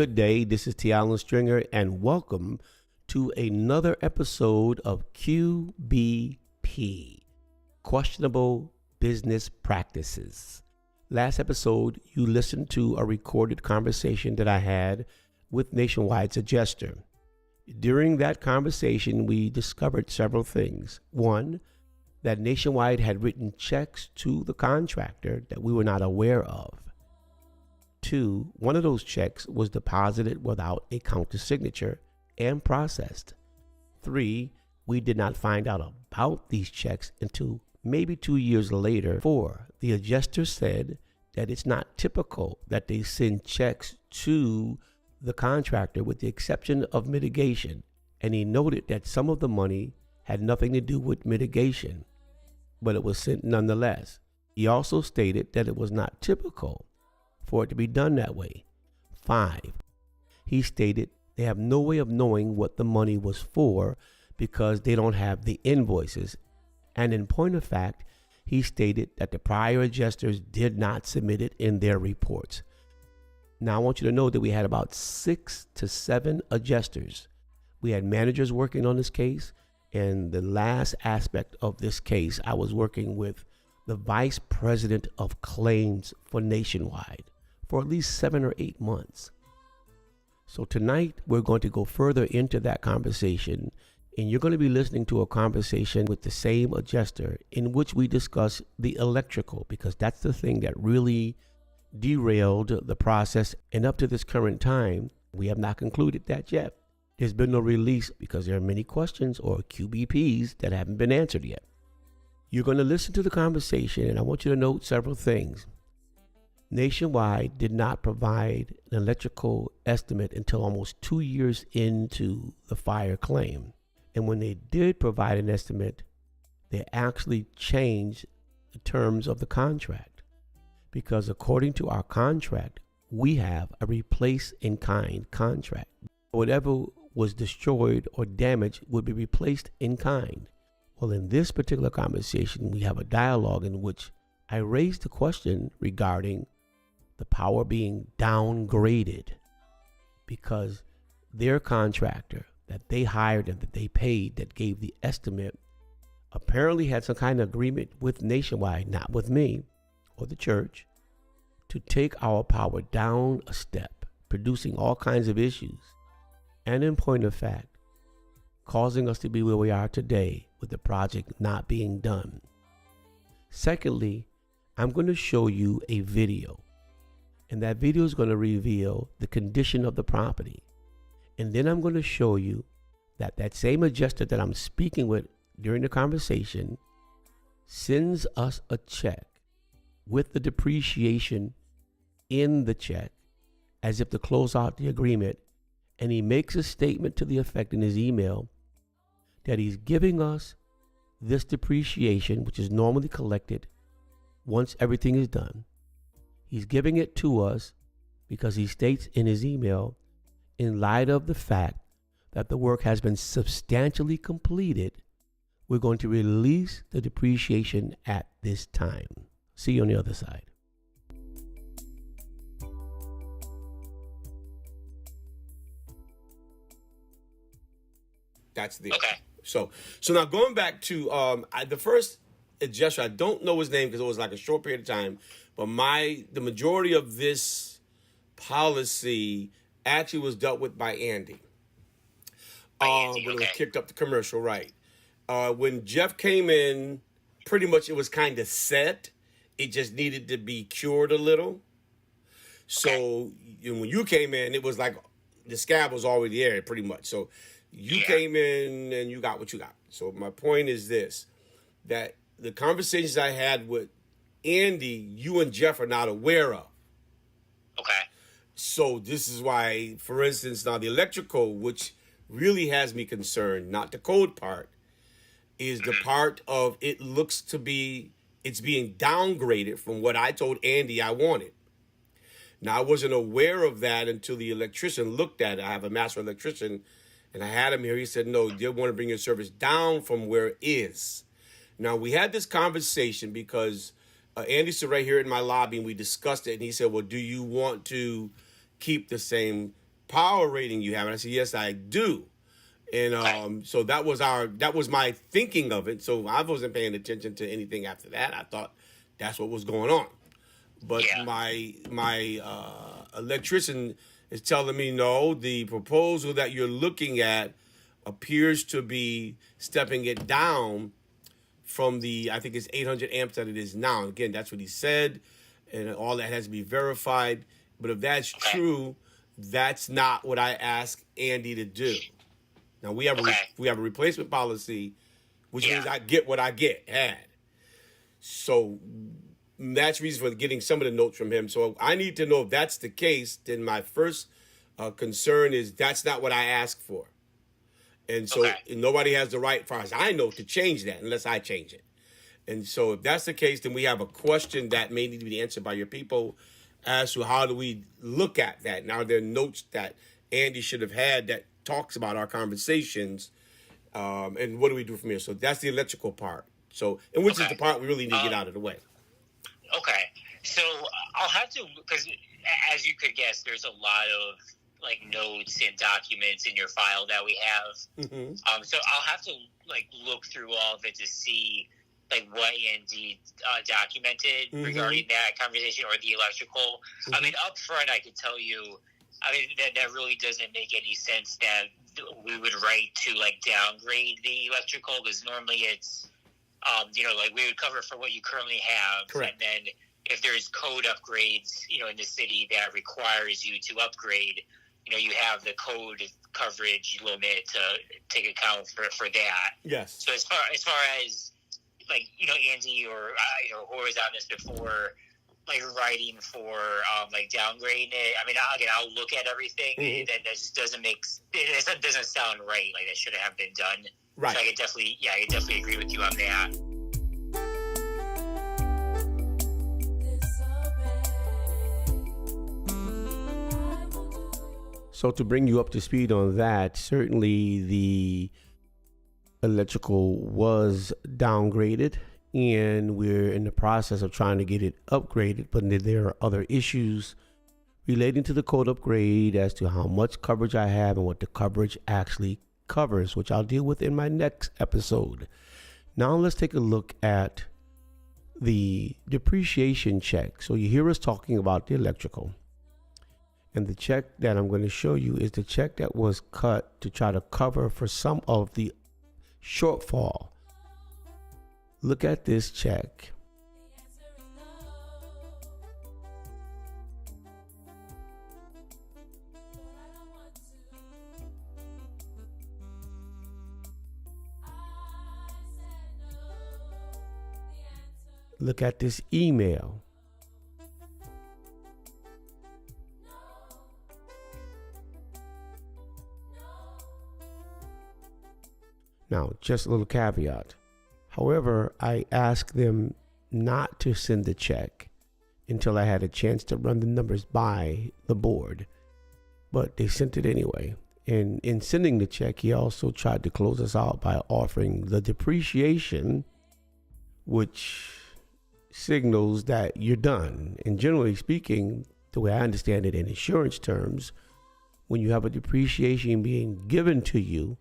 good day. This is T. Allen Stringer, and welcome to another episode of QBP, Questionable Business Practices. Last episode, you listened to a recorded conversation that I had with Nationwide's adjuster. During that conversation, we discovered several things. One, that Nationwide had written checks to the contractor that we were not aware of. Two, one of those checks was deposited without a counter signature and processed. Three, we did not find out about these checks until maybe 2 years later. Four, the adjuster said that it's not typical that they send checks to the contractor with the exception of mitigation, and he noted that some of the money had nothing to do with mitigation, but it was sent nonetheless. He also stated that it was not typical for it to be done that way. 5, he stated they have no way of knowing what the money was for because they don't have the invoices. And in point of fact, he stated that the prior adjusters did not submit it in their reports. Now, I want you to know that we had about 6 to 7 adjusters. We had managers working on this case, and the last aspect of this case, I was working with the vice president of claims for Nationwide for at least 7 or 8 months. So tonight, we're going to go further into that conversation, and you're going to be listening to a conversation with the same adjuster in which we discuss the electrical, because that's the thing that really derailed the process. And up to this current time, we have not concluded that yet. There's been no release because there are many questions or QBPs that haven't been answered yet. You're going to listen to the conversation, and I want you to note several things. Nationwide did not provide an electrical estimate until almost 2 years into the fire claim. And when they did provide an estimate, they actually changed the terms of the contract. Because according to our contract, we have a replace in kind contract. Whatever was destroyed or damaged would be replaced in kind. Well, in this particular conversation, we have a dialogue in which I raised the question regarding the power being downgraded because their contractor that they hired and that they paid that gave the estimate apparently had some kind of agreement with Nationwide, not with me or the church, to take our power down a step, producing all kinds of issues. And in point of fact, causing us to be where we are today with the project not being done. Secondly, I'm going to show you a video, and that video is going to reveal the condition of the property. And then I'm going to show you that that same adjuster that I'm speaking with during the conversation sends us a check with the depreciation in the check as if to close out the agreement. And he makes a statement to the effect in his email that he's giving us this depreciation, which is normally collected once everything is done. He's giving it to us because he states in his email, in light of the fact that the work has been substantially completed, we're going to release the depreciation at this time. See you on the other side. That's the okay. So now going back to the first adjuster, I don't know his name because it was like a short period of time, but the majority of this policy actually was dealt with by Andy. When it was kicked up the commercial, right? When Jeff came in, pretty much it was kind of set. It just needed to be cured a little. So when you came in, it was like the scab was already there, pretty much. So you came in and you got what you got. So my point is this, that the conversations I had with Andy, you and Jeff are not aware of. Okay. So this is why, for instance, now the electrical, which really has me concerned, not the code part, is the part of it looks to be, it's being downgraded from what I told Andy I wanted. Now, I wasn't aware of that until the electrician looked at it. I have a master electrician, and I had him here. He said, no, they want to bring your service down from where it is. Now, we had this conversation because Andy stood right here in my lobby, and we discussed it, and he said, well, do you want to keep the same power rating you have? And I said, yes, I do. And so that was my thinking of it. So I wasn't paying attention to anything after that. I thought that's what was going on. But my electrician is telling me, no, the proposal that you're looking at appears to be stepping it down from the, I think it's 800 amps that it is now. Again, that's what he said, and all that has to be verified. But if that's true, that's not what I asked Andy to do. Now we have a replacement policy, which means I get what I had. So that's the reason for getting some of the notes from him. So I need to know if that's the case. Then my first concern is that's not what I asked for. And so nobody has the right, as far as I know, to change that unless I change it. And so if that's the case, then we have a question that may need to be answered by your people as to how do we look at that. Now, there are notes that Andy should have had that talks about our conversations, and what do we do from here? So that's the electrical part. So, and which is the part we really need to get out of the way. Okay. So I'll have to, because as you could guess, there's a lot of like notes and documents in your file that we have. Mm-hmm. So I'll have to like look through all of it to see like what Andy documented regarding that conversation or the electrical. Mm-hmm. I mean, up front, I could tell you, I mean, that really doesn't make any sense that we would write to like downgrade the electrical, because normally it's, like we would cover for what you currently have. Correct. And then if there's code upgrades, in the city that requires you to upgrade, you have the code coverage limit to take account for that. Yes. So as far as like, Andy or who was on this before, like writing for like downgrading it. I mean, again, I'll look at everything. Mm-hmm. That just doesn't it doesn't sound right. Like that should have been done. Right. So I could definitely agree with you on that. So to bring you up to speed on that, certainly the electrical was downgraded, and we're in the process of trying to get it upgraded, but there are other issues relating to the code upgrade as to how much coverage I have and what the coverage actually covers, which I'll deal with in my next episode. Now let's take a look at the depreciation check. So you hear us talking about the electrical. And the check that I'm going to show you is the check that was cut to try to cover for some of the shortfall. Look at this check. Look at this email. Now, just a little caveat. However, I asked them not to send the check until I had a chance to run the numbers by the board, but they sent it anyway. And in sending the check, he also tried to close us out by offering the depreciation, which signals that you're done. And generally speaking, the way I understand it in insurance terms, when you have a depreciation being given to you,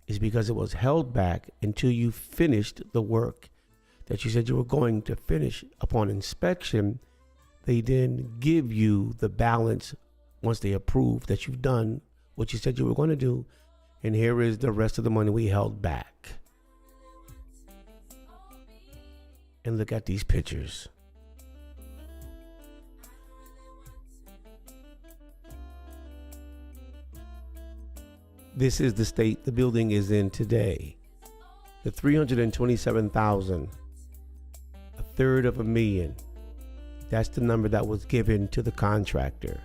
is because it was held back until you finished the work that you said you were going to finish. Upon inspection, they then give you the balance once they approve that you've done what you said you were going to do. And here is the rest of the money we held back. And look at these pictures. This is the state the building is in today. The $327,000, $350,000. That's the number that was given to the contractor.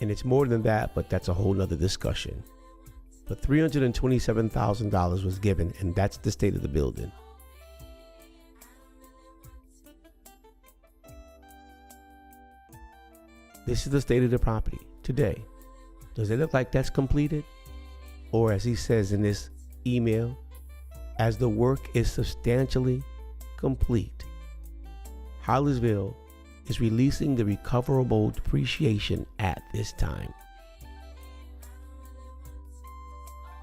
And it's more than that, but that's a whole nother discussion. But $327,000 was given, and that's the state of the building. This is the state of the property today. Does it look like that's completed? Or as he says in this email, as the work is substantially complete, Harleysville is releasing the recoverable depreciation at this time.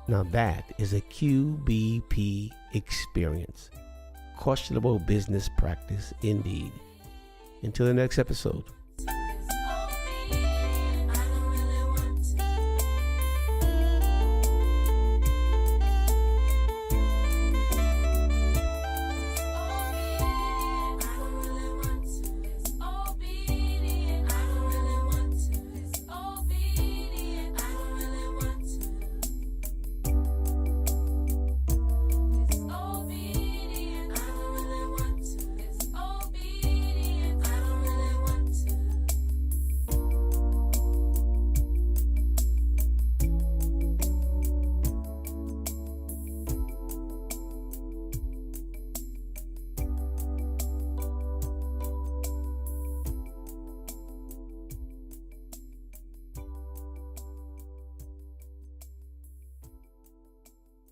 Now that is a QBP experience. Questionable business practice indeed. Until the next episode.